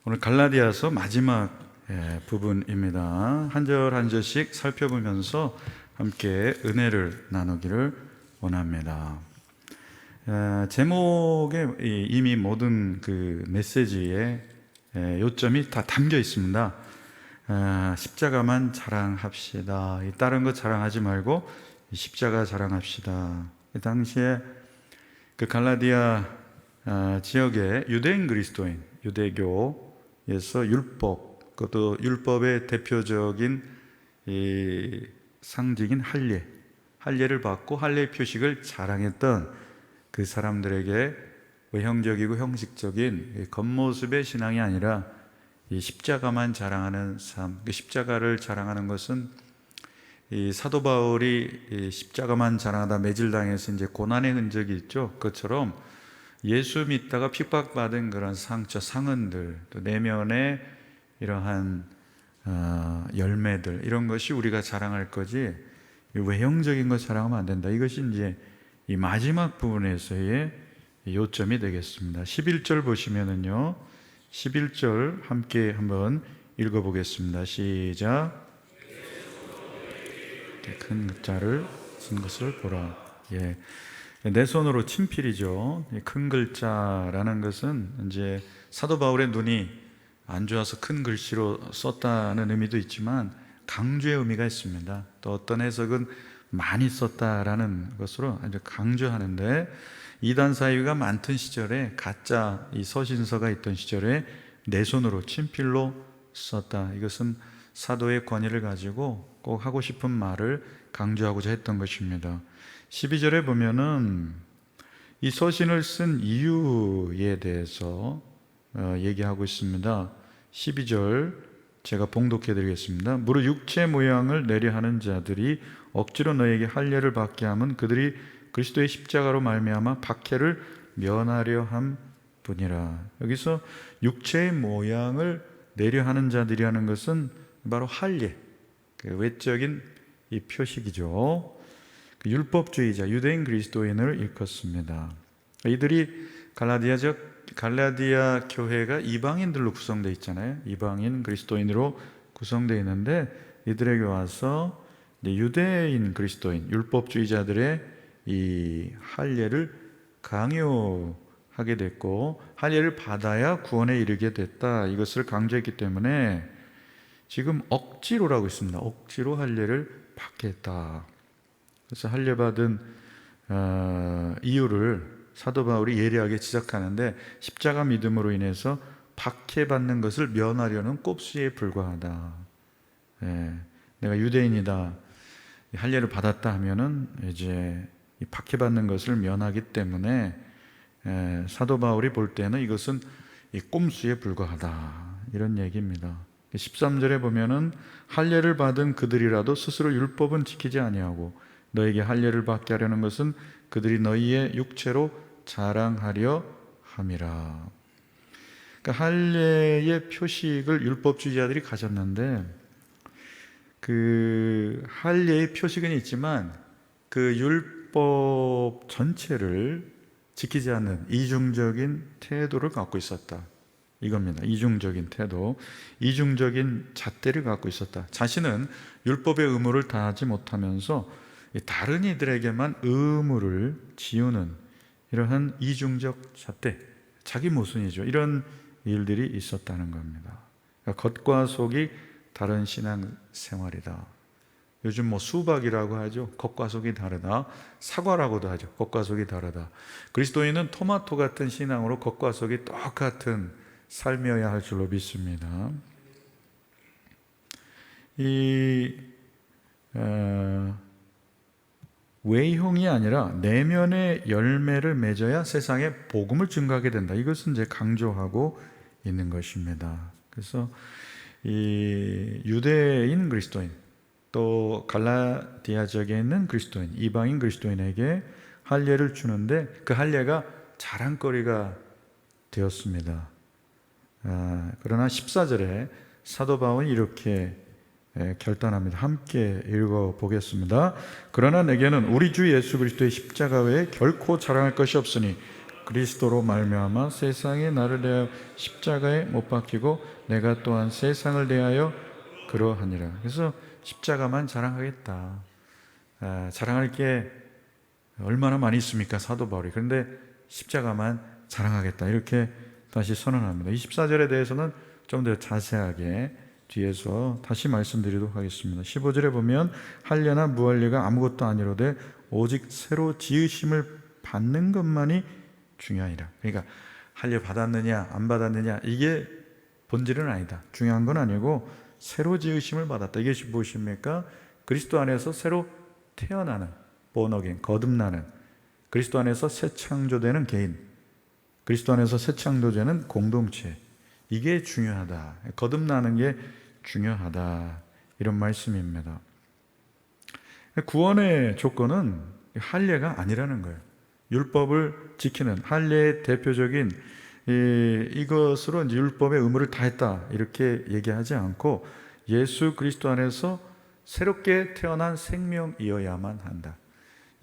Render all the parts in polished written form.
오늘 갈라디아서 마지막 부분입니다. 한 절 한 절씩 살펴보면서 함께 은혜를 나누기를 원합니다. 제목에 이미 모든 그 메시지의 요점이 다 담겨 있습니다. 십자가만 자랑합시다. 다른 거 자랑하지 말고 십자가 자랑합시다. 그 당시에 그 갈라디아 지역의 유대인 그리스도인, 유대교에서 율법, 그것도 율법의 대표적인 이 상징인 할례를 받고 할례 표식을 자랑했던 그 사람들에게 외형적이고 형식적인 겉모습의 신앙이 아니라 이 십자가만 자랑하는 삶, 그 십자가를 자랑하는 것은 이 사도 바울이 이 십자가만 자랑하다 매질당해서 이제 고난의 흔적이 있죠. 그것처럼 예수 믿다가 핍박받은 그런 상처, 상흔들, 또 내면의 이러한 열매들, 이런 것이 우리가 자랑할 거지 외형적인 것 자랑하면 안 된다. 이것이 이제 이 마지막 부분에서의 요점이 되겠습니다. 11절 보시면은요, 11절 함께 한번 읽어보겠습니다. 시작. 큰 글자를 쓴 것을 보라. 내 손으로 친필이죠. 큰 글자라는 것은 이제 사도 바울의 눈이 안 좋아서 큰 글씨로 썼다는 의미도 있지만 강조의 의미가 있습니다. 또 어떤 해석은 많이 썼다라는 것으로 아주 강조하는데, 이단 사이가 많던 시절에, 가짜 이 서신서가 있던 시절에 내 손으로 친필로 썼다. 이것은 사도의 권위를 가지고 꼭 하고 싶은 말을 강조하고자 했던 것입니다. 12절에 보면은 이 서신을 쓴 이유에 대해서 얘기하고 있습니다. 12절 제가 봉독해 드리겠습니다. 무릇 육체 모양을 내려 하는 자들이 억지로 너에게 할례를 받게 하면 그들이 그리스도의 십자가로 말미암아 박해를 면하려 함 뿐이라. 여기서 육체의 모양을 내려 하는 자들이라는 것은 바로 할례, 그 외적인 이 표식이죠. 그 율법주의자, 유대인 그리스도인을 일컫습니다. 이들이 갈라디아 교회가 이방인들로 구성되어 있잖아요. 이방인 그리스도인으로 구성되어 있는데, 이들에게 와서 유대인 그리스도인, 율법주의자들의 이 할례를 강요하게 됐고, 할례를 받아야 구원에 이르게 됐다, 이것을 강조했기 때문에 지금 억지로라고 있습니다. 억지로 할례를 받게 했다. 그래서 할례 받은 이유를 사도 바울이 예리하게 지적하는데, 십자가 믿음으로 인해서 박해받는 것을 면하려는 꼽수에 불과하다. 내가 유대인이다, 할례를 받았다 하면은 이제 이 박해받는 것을 면하기 때문에 사도 바울이 볼 때는 이것은 이 꼼수에 불과하다, 이런 얘기입니다. 13절에 보면은 할례를 받은 그들이라도 스스로 율법은 지키지 아니하고 너에게 할례를 받게 하려는 것은 그들이 너희의 육체로 자랑하려 함이라. 그러니까 할례의 표식을 율법주의자들이 가졌는데, 그 할례의 표식은 있지만 그 율법 전체를 지키지 않는 이중적인 태도를 갖고 있었다, 이겁니다. 이중적인 태도, 이중적인 잣대를 갖고 있었다. 자신은 율법의 의무를 다하지 못하면서 다른 이들에게만 의무를 지우는 이러한 이중적 잣대, 자기 모순이죠. 이런 일들이 있었다는 겁니다. 그러니까 겉과 속이 다른 신앙생활이다. 요즘 수박이라고 하죠. 겉과 속이 다르다. 사과라고도 하죠. 겉과 속이 다르다. 그리스도인은 토마토 같은 신앙으로 겉과 속이 똑같은 삶이어야 할 줄로 믿습니다. 외형이 아니라 내면의 열매를 맺어야 세상에 복음을 증거하게 된다. 이것은 이제 강조하고 있는 것입니다. 그래서 이 유대인 그리스도인, 또 갈라디아 지역에 있는 그리스도인, 이방인 그리스도인에게 할례를 주는데 그 할례가 자랑거리가 되었습니다. 그러나 14절에 사도 바울이 이렇게 결단합니다. 함께 읽어보겠습니다. 그러나 내게는 우리 주 예수 그리스도의 십자가 외에 결코 자랑할 것이 없으니 그리스도로 말미암아 세상이 나를 대하여 십자가에 못 박히고 내가 또한 세상을 대하여 그러하니라. 그래서 십자가만 자랑하겠다. 자랑할 게 얼마나 많이 있습니까, 사도 바울이. 그런데 십자가만 자랑하겠다, 이렇게 다시 선언합니다. 24절에 대해서는 좀 더 자세하게 뒤에서 다시 말씀드리도록 하겠습니다. 15절에 보면 할례나 무할례가 아무것도 아니로되 오직 새로 지으심을 받는 것만이 중요하니라. 그러니까 할례 받았느냐 안 받았느냐 이게 본질은 아니다. 중요한 건 아니고 새로 지으심을 받았다. 이게 무엇입니까? 그리스도 안에서 새로 태어나는, 본어겐, 거듭나는, 그리스도 안에서 새 창조되는 개인, 그리스도 안에서 새 창조되는 공동체, 이게 중요하다. 거듭나는 게 중요하다, 이런 말씀입니다. 구원의 조건은 할례가 아니라는 거예요. 율법을 지키는, 할례의 대표적인 이것으로 이제 율법의 의무를 다했다, 이렇게 얘기하지 않고 예수 그리스도 안에서 새롭게 태어난 생명이어야만 한다.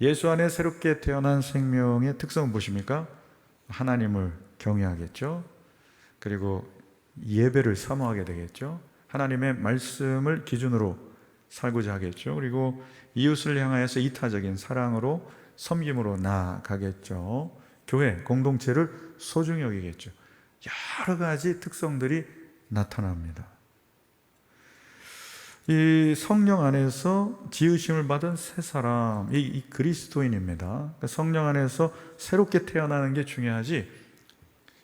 예수 안에 새롭게 태어난 생명의 특성은 무엇입니까? 하나님을 경외하겠죠. 그리고 예배를 사모하게 되겠죠. 하나님의 말씀을 기준으로 살고자 하겠죠. 그리고 이웃을 향하여서 이타적인 사랑으로, 섬김으로 나아가겠죠. 교회, 공동체를 소중히 여기겠죠. 여러 가지 특성들이 나타납니다. 이 성령 안에서 지으심을 받은 새 사람, 이 그리스도인입니다. 그러니까 성령 안에서 새롭게 태어나는 게 중요하지,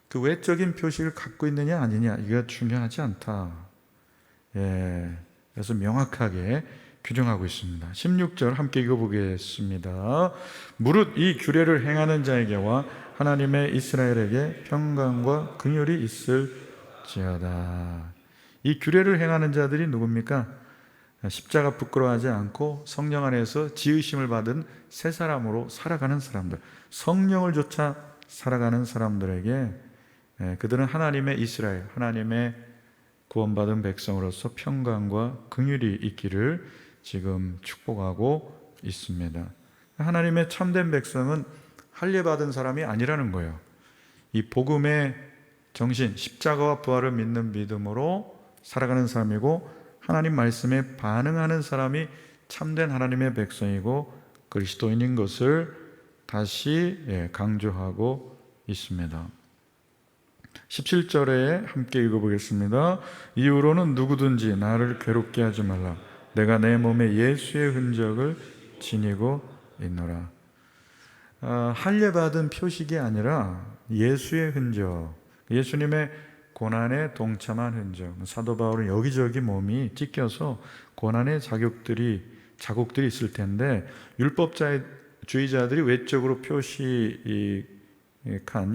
그 외적인 표식을 갖고 있느냐 아니냐, 이거 중요하지 않다. 그래서 명확하게 규정하고 있습니다. 16절 함께 읽어보겠습니다. 무릇 이 규례를 행하는 자에게와 하나님의 이스라엘에게 평강과 긍휼이 있을지어다. 이 규례를 행하는 자들이 누굽니까? 십자가 부끄러워하지 않고 성령 안에서 지으심을 받은 새 사람으로 살아가는 사람들, 성령을 쫓아 살아가는 사람들에게 그들은 하나님의 이스라엘, 하나님의 구원받은 백성으로서 평강과 긍휼이 있기를 지금 축복하고 있습니다. 하나님의 참된 백성은 할례 받은 사람이 아니라는 거예요. 이 복음의 정신, 십자가와 부활을 믿는 믿음으로 살아가는 사람이고, 하나님 말씀에 반응하는 사람이 참된 하나님의 백성이고 그리스도인인 것을 다시 강조하고 있습니다. 17절에 함께 읽어보겠습니다. 이후로는 누구든지 나를 괴롭게 하지 말라. 내가 내 몸에 예수의 흔적을 지니고 있노라. 할례 받은 표식이 아니라 예수의 흔적, 예수님의 고난에 동참한 흔적. 사도 바울은 여기저기 몸이 찢겨서 고난의 자국들이 있을 텐데, 율법주의자들이 외적으로 표시한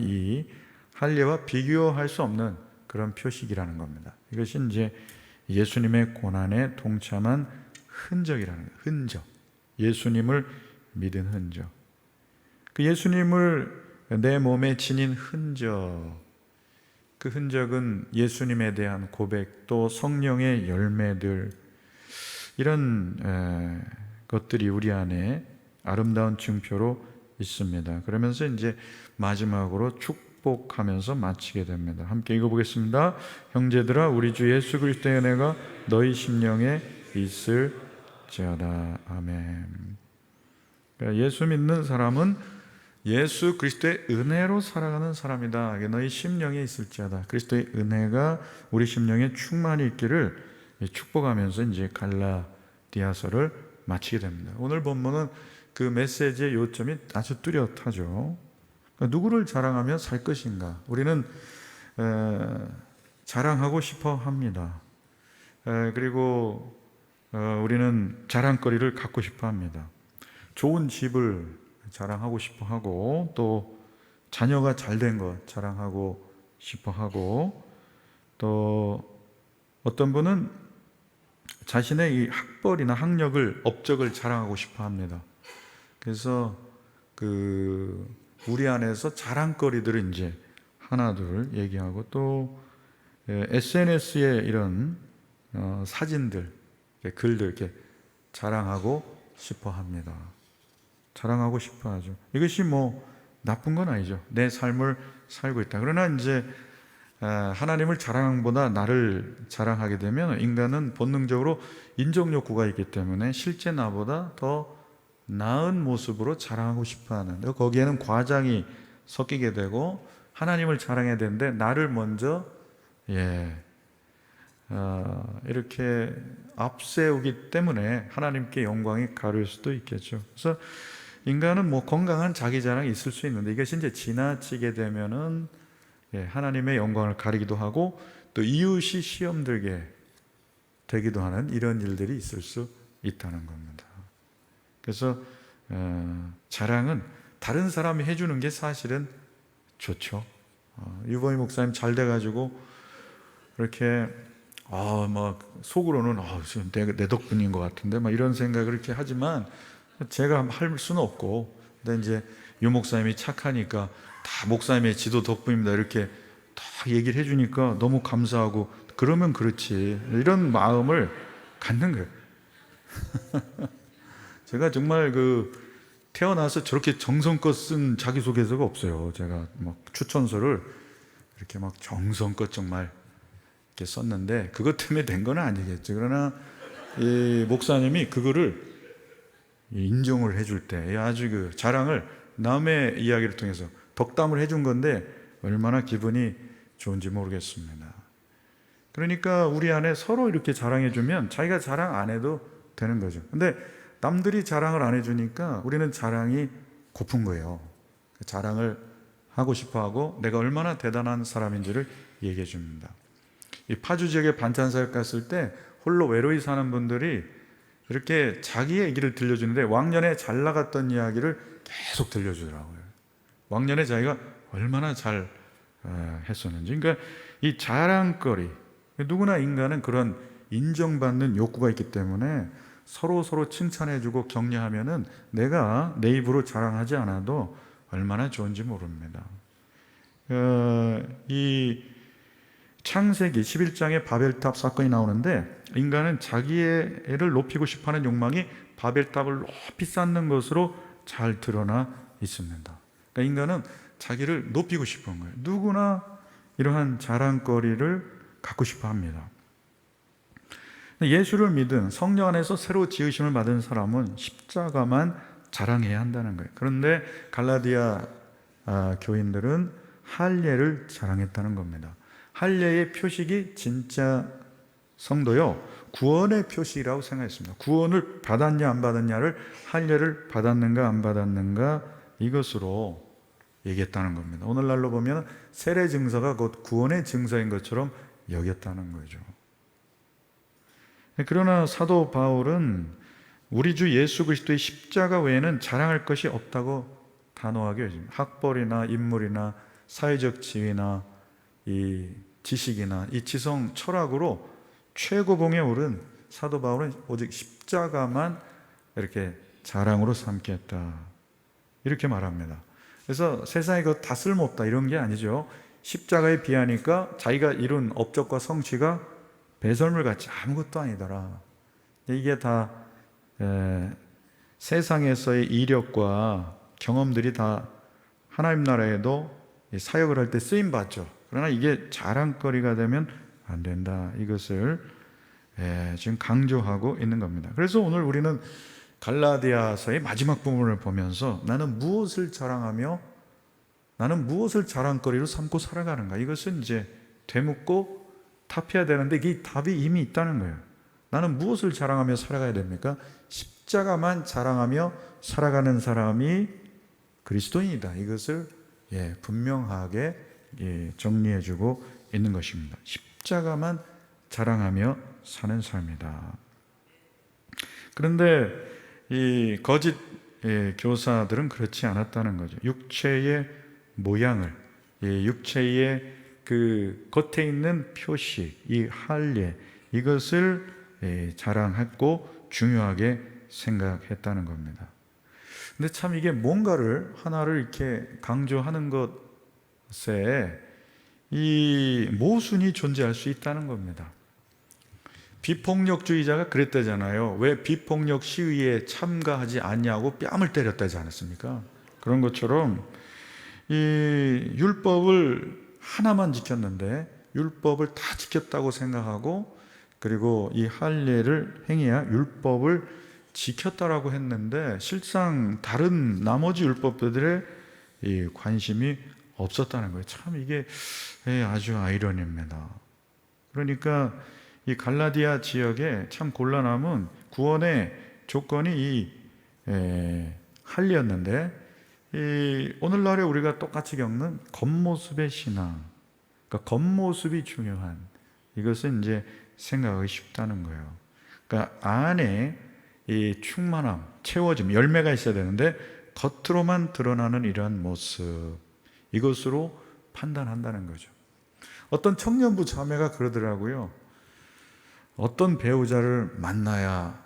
이 할례와 비교할 수 없는 그런 표식이라는 겁니다. 이것이 이제 예수님의 고난에 동참한 흔적이라는 거예요. 흔적. 예수님을 믿은 흔적. 그 예수님을 내 몸에 지닌 흔적. 그 흔적은 예수님에 대한 고백, 또 성령의 열매들, 이런 것들이 우리 안에 아름다운 증표로 있습니다. 그러면서 이제 마지막으로 축복하면서 마치게 됩니다. 함께 읽어보겠습니다. 형제들아, 우리 주 예수 그리스도의 은혜가 너희 심령에 있을지어다. 아멘. 그러니까 예수 믿는 사람은 예수 그리스도의 은혜로 살아가는 사람이다. 너희 심령에 있을지어다. 그리스도의 은혜가 우리 심령에 충만히 있기를 축복하면서 이제 갈라디아서를 마치게 됩니다. 오늘 본문은 그 메시지의 요점이 아주 뚜렷하죠. 그러니까 누구를 자랑하며 살 것인가? 우리는 자랑하고 싶어 합니다. 그리고 우리는 자랑거리를 갖고 싶어 합니다. 좋은 집을 자랑하고 싶어 하고, 또 자녀가 잘된 것 자랑하고 싶어 하고, 또 어떤 분은 자신의 이 학벌이나 학력을, 업적을 자랑하고 싶어 합니다. 그래서 우리 안에서 자랑거리들을 이제 하나둘 얘기하고, 또 SNS에 이런 사진들, 글들 이렇게 자랑하고 싶어 합니다. 자랑하고 싶어 하죠. 이것이 나쁜 건 아니죠. 내 삶을 살고 있다. 그러나 이제 하나님을 자랑보다 나를 자랑하게 되면 인간은 본능적으로 인정 욕구가 있기 때문에 실제 나보다 더 나은 모습으로 자랑하고 싶어하는, 거기에는 과장이 섞이게 되고 하나님을 자랑해야 되는데 나를 먼저 이렇게 앞세우기 때문에 하나님께 영광이 가릴 수도 있겠죠. 그래서 인간은 뭐 건강한 자기 자랑이 있을 수 있는데 이것이 이제 지나치게 되면은 하나님의 영광을 가리기도 하고 또 이웃이 시험 들게 되기도 하는 이런 일들이 있을 수 있다는 겁니다. 그래서 자랑은 다른 사람이 해주는 게 사실은 좋죠. 유보희 목사님 잘 돼가지고 이렇게 막 속으로는 지금 내 덕분인 것 같은데 막 이런 생각을 이렇게 하지만 제가 할 수는 없고, 근데 이제 유 목사님이 착하니까 다 목사님의 지도 덕분입니다 이렇게 다 얘기를 해주니까 너무 감사하고, 그러면 그렇지 이런 마음을 갖는 거예요. 제가 정말 태어나서 저렇게 정성껏 쓴 자기소개서가 없어요. 제가 막 추천서를 이렇게 막 정성껏 정말 이렇게 썼는데 그것 때문에 된 건 아니겠죠. 그러나 이 목사님이 그거를 인정을 해줄 때 아주 자랑을 남의 이야기를 통해서 덕담을 해준 건데 얼마나 기분이 좋은지 모르겠습니다. 그러니까 우리 안에 서로 이렇게 자랑해주면 자기가 자랑 안 해도 되는 거죠. 근데 남들이 자랑을 안 해주니까 우리는 자랑이 고픈 거예요. 자랑을 하고 싶어하고 내가 얼마나 대단한 사람인지를 얘기해 줍니다. 이 파주 지역에 반찬사역 갔을 때 홀로 외로이 사는 분들이 이렇게 자기 얘기를 들려주는데 왕년에 잘 나갔던 이야기를 계속 들려주더라고요. 왕년에 자기가 얼마나 잘 했었는지. 그러니까 이 자랑거리, 누구나 인간은 그런 인정받는 욕구가 있기 때문에 서로 칭찬해주고 격려하면은 내가 내 입으로 자랑하지 않아도 얼마나 좋은지 모릅니다. 이 창세기 11장에 바벨탑 사건이 나오는데 인간은 자기의 애를 높이고 싶어하는 욕망이 바벨탑을 높이 쌓는 것으로 잘 드러나 있습니다. 그러니까 인간은 자기를 높이고 싶은 거예요. 누구나 이러한 자랑거리를 갖고 싶어 합니다. 예수를 믿은 성령 안에서 새로 지으심을 받은 사람은 십자가만 자랑해야 한다는 거예요. 그런데 갈라디아 교인들은 할례를 자랑했다는 겁니다. 할례의 표식이 진짜 성도요 구원의 표식이라고 생각했습니다. 구원을 받았냐 안 받았냐를 할례를 받았는가 안 받았는가 이것으로 얘기했다는 겁니다. 오늘날로 보면 세례 증서가 곧 구원의 증서인 것처럼 여겼다는 거죠. 그러나 사도 바울은 우리 주 예수 그리스도의 십자가 외에는 자랑할 것이 없다고 단호하게 여깁니다. 학벌이나 인물이나 사회적 지위나 이 지식이나 이 지성 철학으로 최고봉에 오른 사도 바울은 오직 십자가만 이렇게 자랑으로 삼겠다 이렇게 말합니다. 그래서 세상에 그거 다 쓸모없다 이런 게 아니죠. 십자가에 비하니까 자기가 이룬 업적과 성취가 배설물같이 아무것도 아니더라. 이게 다 세상에서의 이력과 경험들이 다 하나님 나라에도 사역을 할 때 쓰임받죠. 그러나 이게 자랑거리가 되면 안 된다. 이것을 지금 강조하고 있는 겁니다. 그래서 오늘 우리는 갈라디아서의 마지막 부분을 보면서 나는 무엇을 자랑하며 나는 무엇을 자랑거리로 삼고 살아가는가, 이것은 이제 되묻고 답해야 되는데 이 답이 이미 있다는 거예요. 나는 무엇을 자랑하며 살아가야 됩니까? 십자가만 자랑하며 살아가는 사람이 그리스도인이다. 이것을 분명하게 정리해주고 있는 것입니다. 십자가만 자랑하며 사는 삶이다. 그런데 이 거짓 교사들은 그렇지 않았다는 거죠. 육체의 모양을, 육체의 그 겉에 있는 표시, 이 할례, 이것을 자랑했고 중요하게 생각했다는 겁니다. 근데 참 이게 뭔가를 하나를 이렇게 강조하는 것에 이 모순이 존재할 수 있다는 겁니다. 비폭력주의자가 그랬다잖아요. 왜 비폭력 시위에 참가하지 않냐고 뺨을 때렸다지 않았습니까? 그런 것처럼 이 율법을 하나만 지켰는데 율법을 다 지켰다고 생각하고 그리고 이 할례를 행해야 율법을 지켰다라고 했는데 실상 다른 나머지 율법들에 이 관심이 없었다는 거예요. 참 이게 아주 아이러니입니다. 그러니까 이 갈라디아 지역에 참 곤란함은 구원의 조건이 이 할례였는데 이 오늘날에 우리가 똑같이 겪는 겉모습의 신앙, 그러니까 겉모습이 중요한 이것은 이제 생각하기 쉽다는 거예요. 그러니까 안에 이 충만함, 채워짐, 열매가 있어야 되는데 겉으로만 드러나는 이러한 모습, 이것으로 판단한다는 거죠. 어떤 청년부 자매가 그러더라고요. 어떤 배우자를 만나야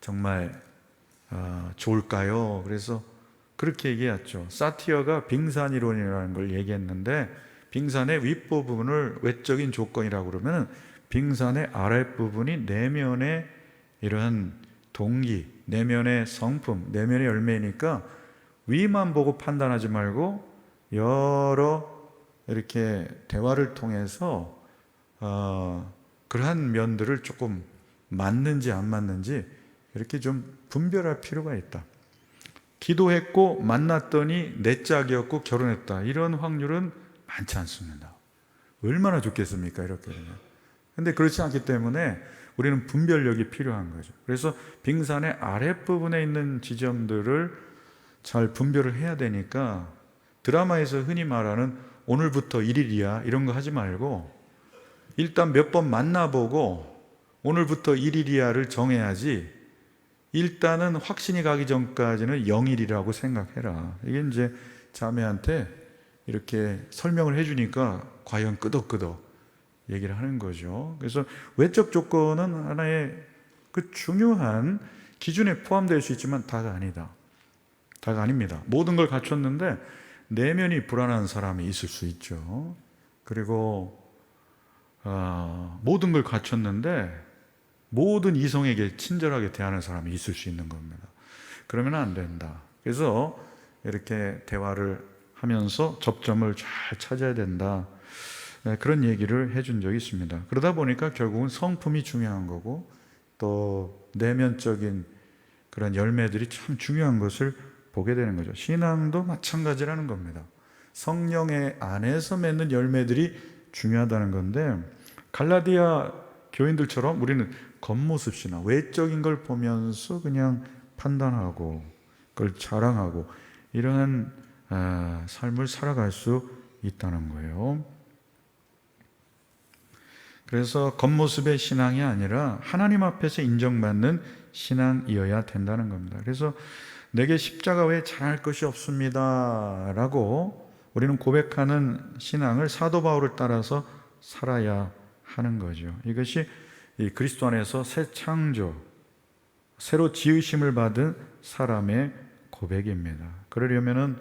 정말 좋을까요? 그래서 그렇게 얘기했죠. 사티어가 빙산이론이라는 걸 얘기했는데 빙산의 윗부분을 외적인 조건이라고 그러면 빙산의 아랫부분이 내면의 이러한 동기, 내면의 성품, 내면의 열매니까 위만 보고 판단하지 말고 여러 이렇게 대화를 통해서 그러한 면들을 조금 맞는지 안 맞는지 이렇게 좀 분별할 필요가 있다. 기도했고 만났더니 내 짝이었고 결혼했다. 이런 확률은 많지 않습니다. 얼마나 좋겠습니까? 이렇게 되면. 근데 그렇지 않기 때문에 우리는 분별력이 필요한 거죠. 그래서 빙산의 아랫부분에 있는 지점들을 잘 분별을 해야 되니까 드라마에서 흔히 말하는 오늘부터 1일이야 이런 거 하지 말고 일단 몇 번 만나보고 오늘부터 1일이야를 정해야지 일단은 확신이 가기 전까지는 0일이라고 생각해라. 이게 이제 자매한테 이렇게 설명을 해주니까 과연 끄덕끄덕 얘기를 하는 거죠. 그래서 외적 조건은 하나의 그 중요한 기준에 포함될 수 있지만 다가 아니다. 다가 아닙니다. 모든 걸 갖췄는데 내면이 불안한 사람이 있을 수 있죠. 그리고 모든 걸 갖췄는데 모든 이성에게 친절하게 대하는 사람이 있을 수 있는 겁니다. 그러면 안 된다. 그래서 이렇게 대화를 하면서 접점을 잘 찾아야 된다. 그런 얘기를 해준 적이 있습니다. 그러다 보니까 결국은 성품이 중요한 거고 또 내면적인 그런 열매들이 참 중요한 것을 보게 되는 거죠. 신앙도 마찬가지라는 겁니다. 성령의 안에서 맺는 열매들이 중요하다는 건데 갈라디아 교인들처럼 우리는 겉모습 신앙, 외적인 걸 보면서 그냥 판단하고 그걸 자랑하고 이러한 삶을 살아갈 수 있다는 거예요. 그래서 겉모습의 신앙이 아니라 하나님 앞에서 인정받는 신앙이어야 된다는 겁니다. 그래서 내게 십자가 외에 잘할 것이 없습니다 라고 우리는 고백하는 신앙을 사도 바울을 따라서 살아야 하는 거죠. 이것이 이 그리스도 안에서 새 창조, 새로 지으심을 받은 사람의 고백입니다. 그러려면은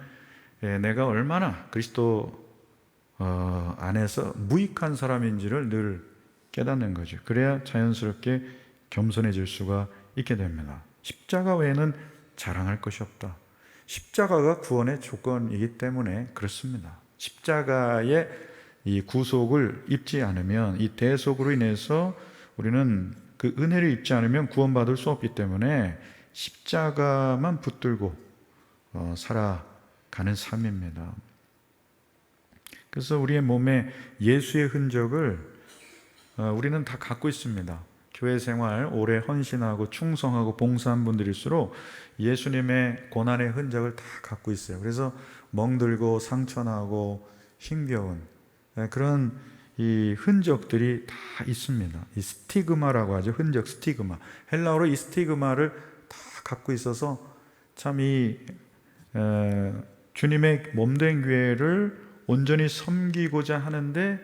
내가 얼마나 그리스도 안에서 무익한 사람인지를 늘 깨닫는 거죠. 그래야 자연스럽게 겸손해질 수가 있게 됩니다. 십자가 외에는 자랑할 것이 없다. 십자가가 구원의 조건이기 때문에 그렇습니다. 십자가의 이 구속을 입지 않으면 이 대속으로 인해서 우리는 그 은혜를 입지 않으면 구원받을 수 없기 때문에 십자가만 붙들고 살아가는 삶입니다. 그래서 우리의 몸에 예수의 흔적을 우리는 다 갖고 있습니다. 교회 생활 오래 헌신하고 충성하고 봉사한 분들일수록 예수님의 고난의 흔적을 다 갖고 있어요. 그래서 멍들고 상처나고 힘겨운 그런 이 흔적들이 다 있습니다. 이 스티그마라고 하죠. 흔적, 스티그마. 헬라어로 이 스티그마를 다 갖고 있어서 참 이 주님의 몸된 교회를 온전히 섬기고자 하는데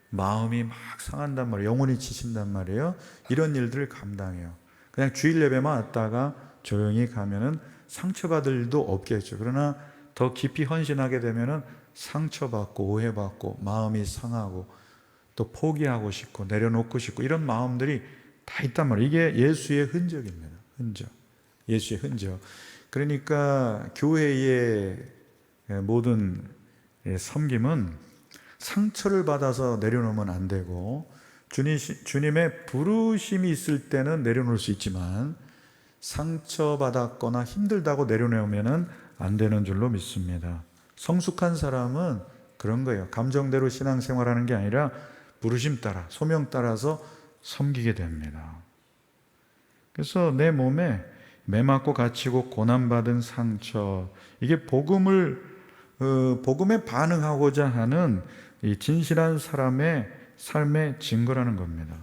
마음이 막 상한단 말이에요. 영혼이 지친단 말이에요. 이런 일들을 감당해요. 그냥 주일 예배만 왔다가 조용히 가면은 상처받을 일도 없겠죠. 그러나 더 깊이 헌신하게 되면은 상처받고 오해받고 마음이 상하고 또 포기하고 싶고 내려놓고 싶고 이런 마음들이 다 있단 말이에요. 이게 예수의 흔적입니다. 흔적. 예수의 흔적. 그러니까 교회의 모든 섬김은 상처를 받아서 내려놓으면 안 되고, 주님의 부르심이 있을 때는 내려놓을 수 있지만 상처받았거나 힘들다고 내려놓으면 안 되는 줄로 믿습니다. 성숙한 사람은 그런 거예요. 감정대로 신앙생활하는 게 아니라 부르심 따라, 소명 따라서 섬기게 됩니다. 그래서 내 몸에 매맞고 갇히고 고난받은 상처, 이게 복음에 반응하고자 하는 이 진실한 사람의 삶의 증거라는 겁니다.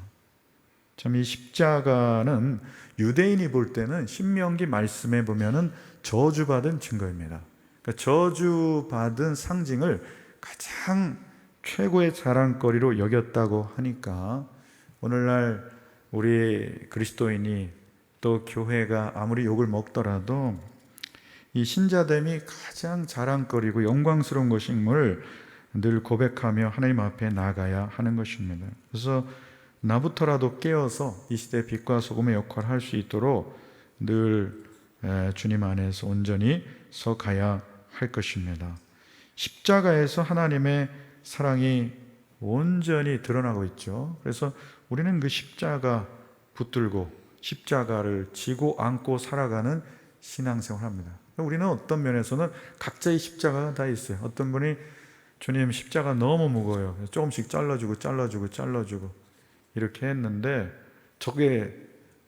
참 이 십자가는 유대인이 볼 때는 신명기 말씀에 보면은 저주받은 증거입니다. 그러니까 저주받은 상징을 가장 최고의 자랑거리로 여겼다고 하니까 오늘날 우리 그리스도인이 또 교회가 아무리 욕을 먹더라도 이 신자됨이 가장 자랑거리고 영광스러운 것임을 늘 고백하며 하나님 앞에 나가야 하는 것입니다. 그래서 나부터라도 깨어서 이 시대의 빛과 소금의 역할을 할 수 있도록 늘 주님 안에서 온전히 서가야 할 것입니다. 십자가에서 하나님의 사랑이 온전히 드러나고 있죠. 그래서 우리는 그 십자가 붙들고 십자가를 지고 안고 살아가는 신앙생활을 합니다. 우리는 어떤 면에서는 각자의 십자가가 다 있어요. 어떤 분이 주님 십자가 너무 무거워요. 조금씩 잘라주고 이렇게 했는데 저게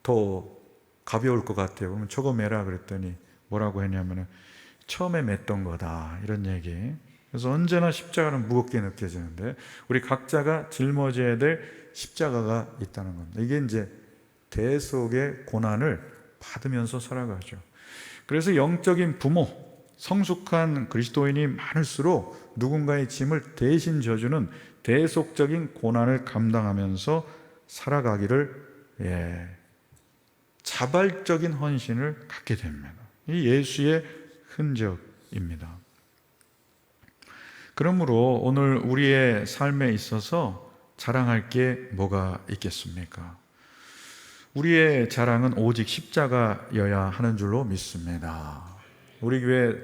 더 가벼울 것 같아요. 그러면 저거 매라 그랬더니 뭐라고 했냐면 처음에 맸던 거다, 이런 얘기. 그래서 언제나 십자가는 무겁게 느껴지는데 우리 각자가 짊어져야 될 십자가가 있다는 겁니다. 이게 이제 대속의 고난을 받으면서 살아가죠. 그래서 영적인 부모, 성숙한 그리스도인이 많을수록 누군가의 짐을 대신 져주는 대속적인 고난을 감당하면서 살아가기를 자발적인 헌신을 갖게 됩니다. 이 예수의 흔적입니다. 그러므로 오늘 우리의 삶에 있어서 자랑할 게 뭐가 있겠습니까? 우리의 자랑은 오직 십자가여야 하는 줄로 믿습니다. 우리 교회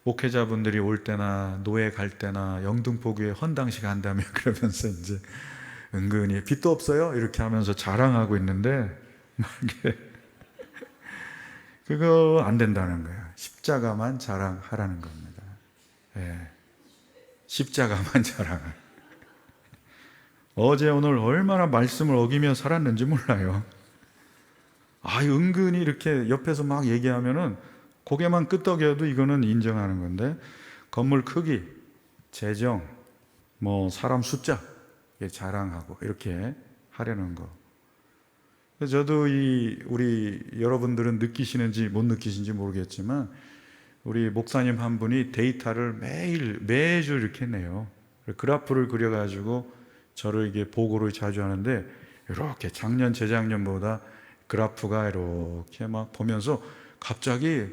목회자분들이 올 때나 노예 갈 때나 영등포교회 헌당식 한다며 그러면서 이제 은근히 빚도 없어요 이렇게 하면서 자랑하고 있는데 그거 안 된다는 거예요. 십자가만 자랑하라는 겁니다. 십자가만 자랑을. 어제 오늘 얼마나 말씀을 어기며 살았는지 몰라요. 은근히 이렇게 옆에서 막 얘기하면은 고개만 끄덕여도 이거는 인정하는 건데, 건물 크기, 재정, 사람 숫자 자랑하고 이렇게 하려는 거. 저도 우리 여러분들은 느끼시는지 못 느끼시는지 모르겠지만 우리 목사님 한 분이 데이터를 매주 이렇게 내요. 그래프를 그려가지고 저를 이게 보고를 자주 하는데, 이렇게 작년 재작년보다 그래프가 이렇게 막 보면서 갑자기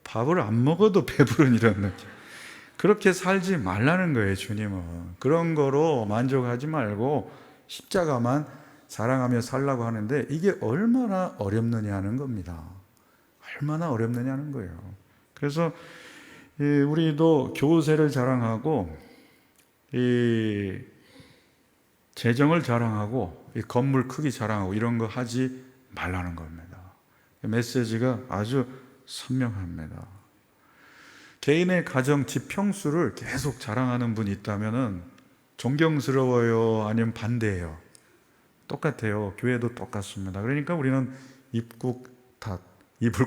밥을 안 먹어도 배부른 이런 느낌. 그렇게 살지 말라는 거예요. 주님은 그런 거로 만족하지 말고 십자가만 자랑하며 살라고 하는데, 이게 얼마나 어렵느냐는 겁니다. 얼마나 어렵느냐는 거예요. 그래서 우리도 교세를 자랑하고 이 재정을 자랑하고 이 건물 크기 자랑하고 이런 거 하지 말라는 겁니다. 메시지가 아주 선명합니다. 개인의 가정 집 평수를 계속 자랑하는 분이 있다면 존경스러워요, 아니면 반대해요? 똑같아요. 교회도 똑같습니다. 그러니까 우리는 입을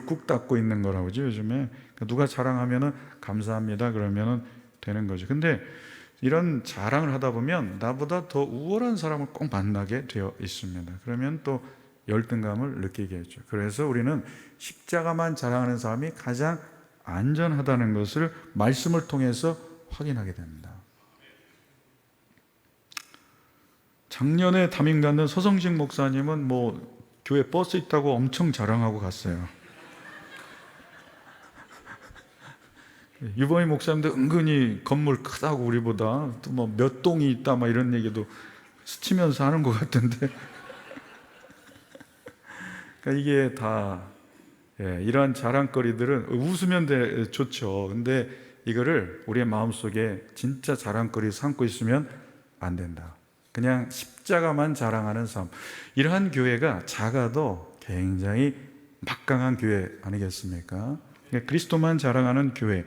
꾹 닫고 있는 거라고 하죠, 요즘에. 누가 자랑하면 감사합니다 그러면 되는 거죠. 근데 이런 자랑을 하다 보면 나보다 더 우월한 사람을 꼭 만나게 되어 있습니다. 그러면 또 열등감을 느끼게 했죠. 그래서 우리는 십자가만 자랑하는 사람이 가장 안전하다는 것을 말씀을 통해서 확인하게 됩니다. 작년에 담임 갔는 서성식 목사님은 교회 버스 있다고 엄청 자랑하고 갔어요. 유보희 목사님도 은근히 건물 크다고 우리보다 또 몇 동이 있다 이런 얘기도 스치면서 하는 것 같은데 그러니까 이게 다 이러한 자랑거리들은 웃으면 좋죠. 근데 이거를 우리의 마음속에 진짜 자랑거리 삼고 있으면 안 된다. 그냥 십자가만 자랑하는 삶. 이러한 교회가 작아도 굉장히 막강한 교회 아니겠습니까? 그리스도만 자랑하는 교회.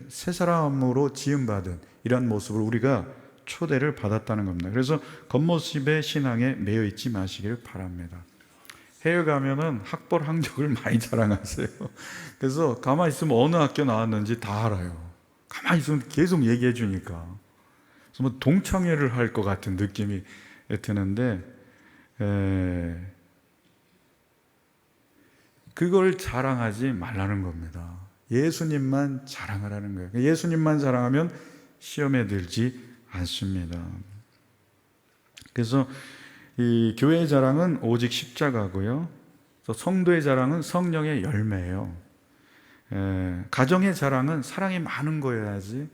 새 사람으로 지음받은 이런 모습을 우리가 초대를 받았다는 겁니다. 그래서 겉모습의 신앙에 매여 있지 마시기를 바랍니다. 해외 가면은 학벌 학력을 많이 자랑하세요. 그래서 가만히 있으면 어느 학교 나왔는지 다 알아요. 가만히 있으면 계속 얘기해 주니까. 그래서 뭐 동창회를 할 것 같은 느낌이 드는데, 그걸 자랑하지 말라는 겁니다. 예수님만 자랑하라는 거예요. 예수님만 자랑하면 시험에 들지 않습니다. 그래서 이 교회의 자랑은 오직 십자가고요. 성도의 자랑은 성령의 열매예요. 가정의 자랑은 사랑이 많은 거여야지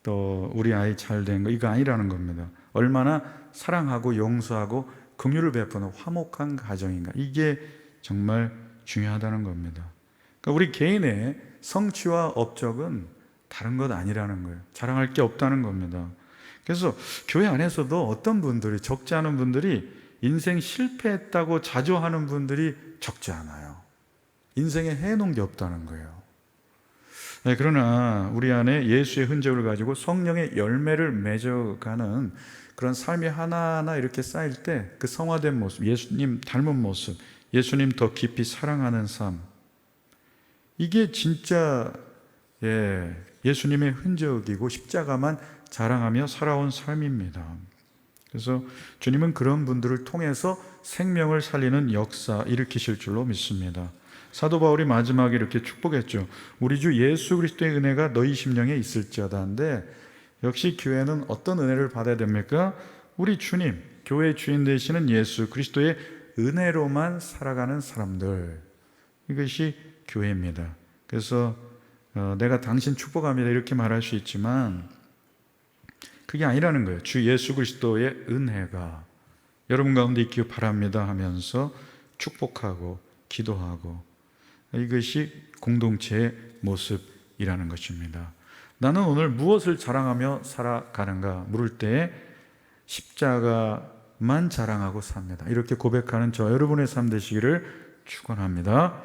또 우리 아이 잘 된 거, 이거 아니라는 겁니다. 얼마나 사랑하고 용서하고 긍휼을 베푸는 화목한 가정인가, 이게 정말 중요하다는 겁니다. 그러니까 우리 개인의 성취와 업적은 다른 것 아니라는 거예요. 자랑할 게 없다는 겁니다. 그래서 교회 안에서도 어떤 분들이, 적지 않은 분들이 인생 실패했다고 자조하는 분들이 적지 않아요. 인생에 해놓은 게 없다는 거예요. 네, 그러나 우리 안에 예수의 흔적을 가지고 성령의 열매를 맺어가는 그런 삶이 하나하나 이렇게 쌓일 때 그 성화된 모습, 예수님 닮은 모습, 예수님 더 깊이 사랑하는 삶, 이게 진짜 예수님의 흔적이고 십자가만 자랑하며 살아온 삶입니다. 그래서 주님은 그런 분들을 통해서 생명을 살리는 역사 일으키실 줄로 믿습니다. 사도 바울이 마지막에 이렇게 축복했죠. 우리 주 예수 그리스도의 은혜가 너희 심령에 있을지어다 한데, 역시 교회는 어떤 은혜를 받아야 됩니까? 우리 주님, 교회의 주인 되시는 예수 그리스도의 은혜로만 살아가는 사람들, 이것이 교회입니다. 그래서 내가 당신 축복합니다 이렇게 말할 수 있지만 그게 아니라는 거예요. 주 예수 그리스도의 은혜가 여러분 가운데 있기 바랍니다 하면서 축복하고 기도하고, 이것이 공동체의 모습이라는 것입니다. 나는 오늘 무엇을 자랑하며 살아가는가 물을 때 십자가만 자랑하고 삽니다. 이렇게 고백하는 저 여러분의 삶 되시기를 축원합니다.